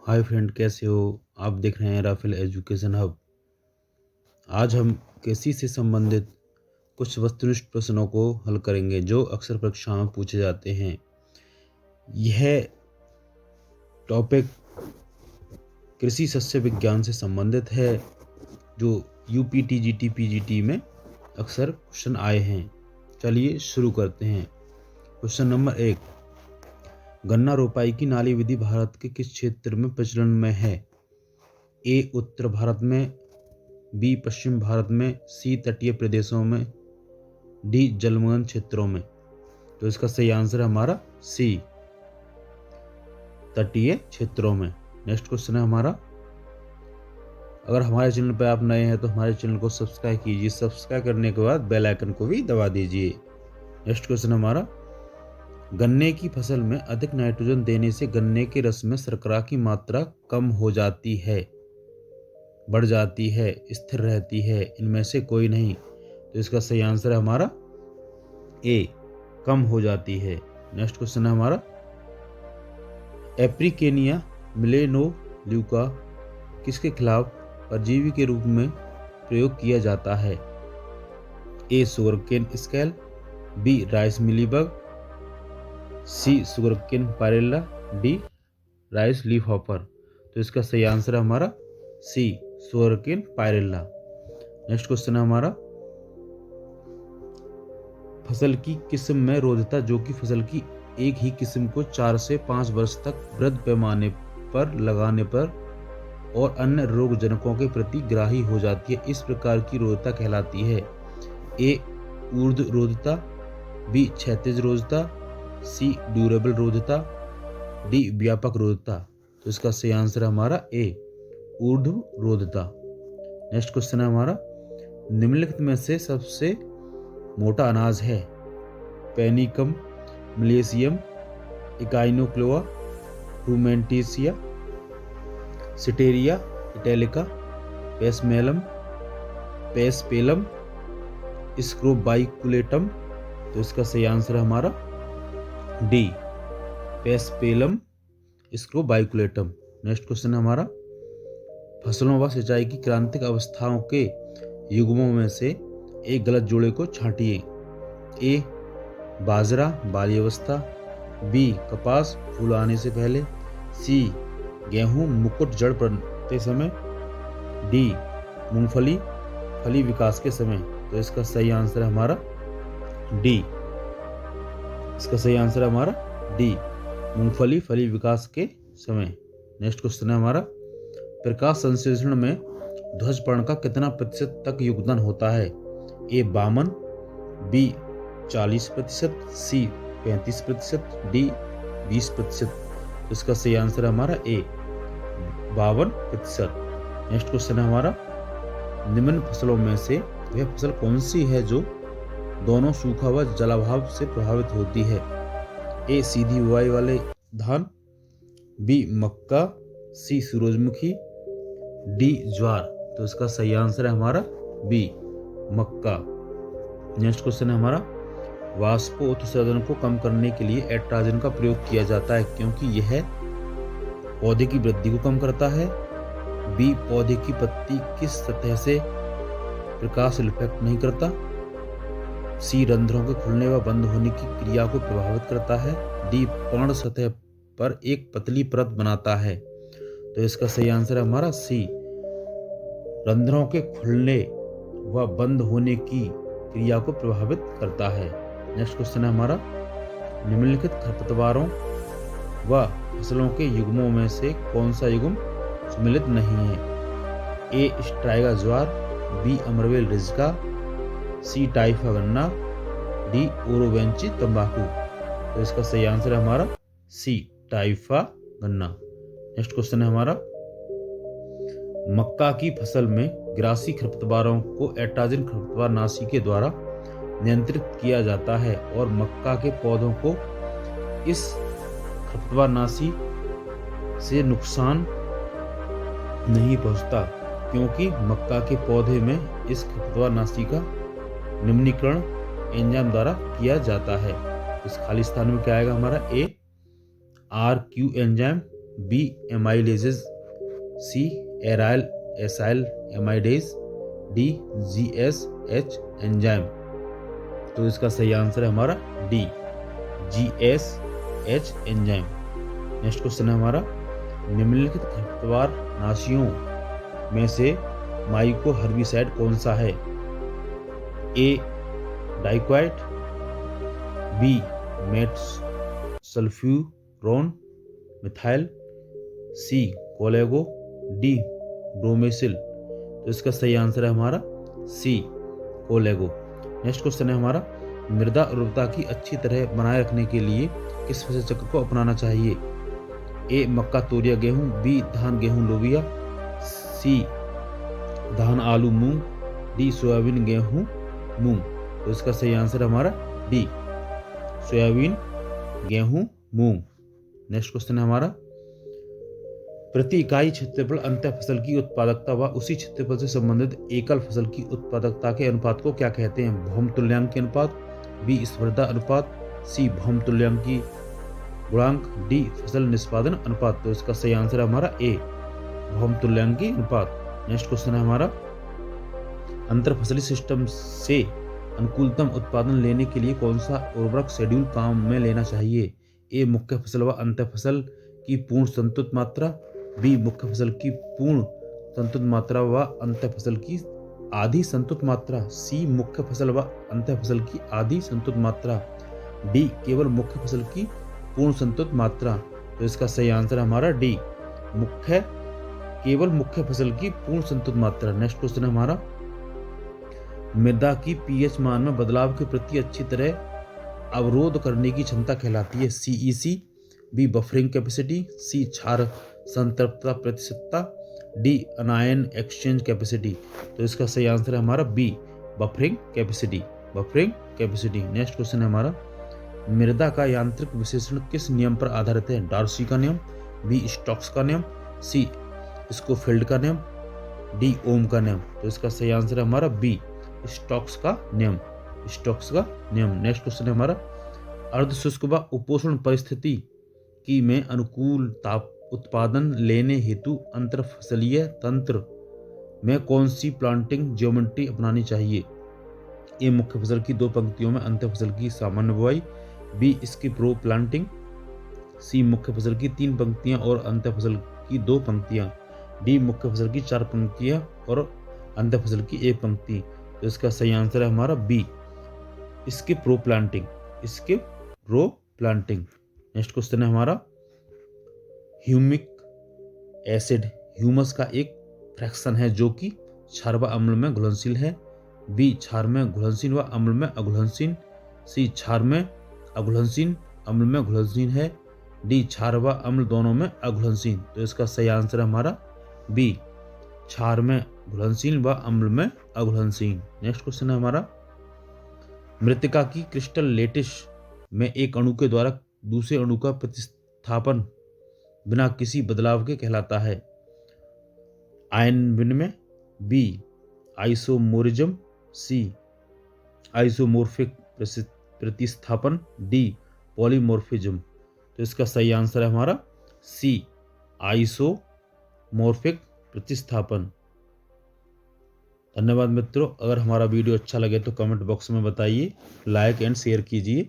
Hi friend, कैसे हो? आप देख रहे हैं राफेल एजुकेशन हब। आज हम कृषि से संबंधित कुछ वस्तुनिष्ठ प्रश्नों को हल करेंगे जो अक्सर परीक्षाओं में पूछे जाते हैं। यह टॉपिक कृषि शस्य विज्ञान से संबंधित है जो यूपी टीजीटी पीजीटी में अक्सर क्वेश्चन आए हैं। चलिए शुरू करते हैं। क्वेश्चन नंबर 1, गन्ना रोपाई की नाली विधि भारत के किस क्षेत्र में प्रचलन में है? ए उत्तर भारत में, बी पश्चिम भारत में, सी तटीय प्रदेशों में, डी जलमग्न क्षेत्रों में। तो इसका सही आंसर है हमारा सी, तटीय क्षेत्रों में। नेक्स्ट क्वेश्चन है हमारा, अगर हमारे चैनल पर आप नए हैं तो हमारे चैनल को सब्सक्राइब कीजिए। सब्सक्राइब करने के बाद बेल आइकन को भी दबा दीजिए। नेक्स्ट क्वेश्चन हमारा, गन्ने की फसल में अधिक नाइट्रोजन देने से गन्ने के रस में शर्करा की मात्रा कम हो जाती है, बढ़ जाती है, स्थिर रहती है, इनमें से कोई नहीं। तो इसका सही आंसर है हमारा ए, कम हो जाती है। नेक्स्ट क्वेश्चन है हमारा, एप्रिकेनिया मिलेनोल्यूका किसके खिलाफ परजीवी के रूप में प्रयोग किया जाता है? A sugarcane scale, B rice mealybug, C sugarcane pyrilla, D rice leaf hopper. तो इसका सही आंसर है हमारा C, sugarcane pyrilla. Next question है हमारा, फसल की किस्म में रोधिता जो कि फसल की एक ही किस्म को 4 से 5 वर्ष तक वृहद पैमाने पर लगाने पर और अन्य रोग जनकों के प्रति ग्राही हो जाती है, इस प्रकार की रोधिता कहलाती है? ए ऊर्ध्व रोधिता, बी क्षैतिज रोधिता, सी ड्यूरेबल रोधिता, डी व्यापक रोधिता। तो इसका सही आंसर है हमारा ए, ऊर्ध्व रोधिता। नेक्स्ट क्वेश्चन है हमारा, निम्नलिखित में से सबसे मोटा अनाज है? पेनिकम, मिलेशियम, इकाइनोक्लोआ, रूमेंटिसिया, सिटेरिया इटैलिका, पेसमेलम, पेसपेलम, स्क्रोबाइकुलेटम। तो इसका सही आंसर है हमारा डी, पेसपेलम स्क्रोबाइकुलेटम। नेक्स्ट क्वेश्चन है हमारा, फसलों व सिंचाई की क्रांतिक अवस्थाओं के युग्मों में से एक गलत जोड़े को छांटिए। ए बाजरा बाली अवस्था, बी कपास फूल आने से पहले, सी गेहूं मुकुट जड़ पड़ते समय, डी मूंगफली फली विकास के समय। तो इसका सही आंसर है हमारा डी, इसका सही आंसर है हमारा डी, मूंगफली फली विकास के समय। नेक्स्ट क्वेश्चन है हमारा, प्रकाश संश्लेषण में ध्वज पर्ण का कितना प्रतिशत तक योगदान होता है? ए 52, बी 40%, सी 35%, डी 20%। तो इसका सही आंसर है हमारा ए, 52%। नेक्स्ट क्वेश्चन है हमारा, निम्न फसलों में से वह फसल कौन सी है जो दोनों सूखा व जलाभाव से प्रभावित होती है? ए सीधी बुआई वाले धान, बी मक्का, सी सूरजमुखी, डी ज्वार। तो इसका सही आंसर है हमारा बी, मक्का। नेक्स्ट क्वेश्चन है हमारा, वाष्पोत्सर्जन को कम करने के लिए एट्राजन का प्रयोग किया जाता है क्योंकि यह पौधे की वृद्धि को कम करता है। बी पौधे की पत्ती किस सतह से प्रकाश रिफ्लेक्ट नहीं करता। सी रंध्रों के खुलने व बंद होने की क्रिया को प्रभावित करता है। डी पर्ण सतह पर एक पतली परत बनाता है। तो इसका सही आंसर है हमारा सी, रंध्रों के खुलने व बंद होने की क्रिया को प्रभावित करता है। नेक्स्ट क्वेश्चन है हमारा, निम्नलिखित खरपतवारों व फसलों के युग्मों में से कौन सा युग्म सम्मिलित नहीं है? ए स्ट्राइगा ज्वार, बी अमरवेल रिज्का, सी टाइफा गन्ना, डी ओरोवेंची तंबाकू। तो इसका सही आंसर है हमारा सी, टाइफा गन्ना। नेक्स्ट क्वेश्चन है हमारा, मक्का की फसल में ग्रासी खरपतवारों को एट्राजिन खरपतवार नाशी के द्वारा नियंत्रित किया जाता है और मक्का के पौधों को इस खरपतवार नाशी से नुकसान नहीं पहुंचता क्योंकि मक्का के पौधे में इस खरपतवार नाशी का निम्नीकरण एंजाइम द्वारा किया जाता है। इस खाली स्थान में क्या आएगा हमारा? A R Q enzyme B amylases, C aryl acyl amidase, D GSH enzyme. तो इसका सही आंसर है हमारा D GSH enzyme. Next question है हमारा, निम्नलिखित खरपतवार नाशियों में से माइको हर्बिसाइड कौन सा है? ए डाइक्वाइट, बी मेटसल्फ्यूरोन मिथाइल, सी कोलेगो, डी ब्रोमेसिल। तो इसका सही आंसर है हमारा सी कोलेगो। नेक्स्ट क्वेश्चन है हमारा, मृदा उर्वरता की अच्छी तरह बनाए रखने के लिए किस फसल चक्र को अपनाना चाहिए? ए मक्का तोरिया गेहूं, बी धान गेहूं लोबिया, सी धान आलू मूंग, डी सोयाबीन गेहूं मूंग। तो इसका सही आंसर हमारा डी सोयाबीन गेहूं मूंग। नेक्स्ट क्वेश्चन है हमारा, प्रति इकाई क्षेत्रफल अंतर फसल की उत्पादकता व उसी क्षेत्रफल से संबंधित एकल फसल की उत्पादकता के अनुपात को क्या कहते हैं? भौम तुल्यांकी अनुपात, बी स्पर्धा अनुपात, सी भौम तुल्यांकी गुणांक, डी फसल निष्पादन अनुपात। तो इसका सही आंसर है हमारा ए भौम तुल्यांकी अनुपात। नेक्स्ट क्वेश्चन है हमारा, अंतर फसली सिस्टम से अनुकूलतम उत्पादन लेने के लिए कौन सा उर्वरक शेड्यूल काम में लेना चाहिए? ए मुख्य फसल व अंतर फसल की पूर्ण संतुलित मात्रा, बी मुख्य फसल की पूर्ण संतुलित मात्रा व अंतर फसल की आधी संतुलित मात्रा, सी मुख्य फसल व अंतर फसल की आधी संतुलित मात्रा, डी केवल मुख्य फसल की पूर्ण संतुलित मात्रा। तो इसका सही आंसर हमारा डी केवल मुख्य फसल की पूर्ण संतुलित मात्रा। नेक्स्ट क्वेश्चन है हमारा, मृदा की pH मान में बदलाव के प्रति अच्छी तरह अवरोध करने की क्षमता कहलाती है? CEC, बी बफरिंग कैपेसिटी, सी क्षार संतृप्तता प्रतिशतता, डी अनायन एक्सचेंज कैपेसिटी। तो इसका सही आंसर है हमारा B buffering capacity. Next question है हमारा, मृदा का यांत्रिक विश्लेषण किस नियम पर आधारित है? डार्सी का नियम, बी स्टोक्स का नियम, सी स्कोफिल्ड का नियम, डी ओम का नियम। तो इसका सही आंसर है हमारा बी स्टोक्स का नियम। नेक्स्ट क्वेश्चन है हमारा, अर्धशुष्क व उपोष्ण परिस्थिति की में अनुकूल ताप उत्पादन लेने हेतु अंतर फसलीय तंत्र में कौन सी प्लांटिंग ज्योमेट्री अपनानी चाहिए? ए मुख्य फसल की 2 पंक्तियों में अंतर फसल की सामान्य बुआई, बी स्किप रो प्लांटिंग, सी मुख्य फसल की 3 पंक्तियां और अंतर फसल की 2 पंक्तियां, डी मुख्य फसल की 4 पंक्तियां और अंतर फसल की 1 पंक्ति। तो इसका सही आंसर है हमारा बी स्किप रो प्लांटिंग। नेक्स्ट क्वेश्चन है हमारा, ह्यूमिक एसिड ह्यूमस का एक फ्रैक्शन है जो कि क्षार व अम्ल में घुलनशील है? बी क्षार में घुलनशील व अम्ल में अघुलनशील, सी क्षार में अघुलनशील अम्ल में घुलनशील है, डी क्षार व अम्ल दोनों में अघुलनशील। तो इसका सही आंसर है हमारा बी क्षार में घुलनशील व अम्ल में अघुलनशील। नेक्स्ट क्वेश्चन है हमारा, मृत्तिका की क्रिस्टल लेटिस में एक अणु के द्वारा दूसरे अणु का प्रतिस्थापन बिना किसी बदलाव के कहलाता है? आयन विनिमय, बी आइसोमोरिज्म, सी आइसोमोर्फिक प्रतिस्थापन, डी पॉलीमॉर्फिज्म। तो इसका सही आंसर है हमारा सी आइसोमोर्फिक प्रतिस्थापन। धन्यवाद मित्रों, अगर हमारा वीडियो अच्छा लगे तो कमेंट बॉक्स में बताइए, लाइक एंड शेयर कीजिए।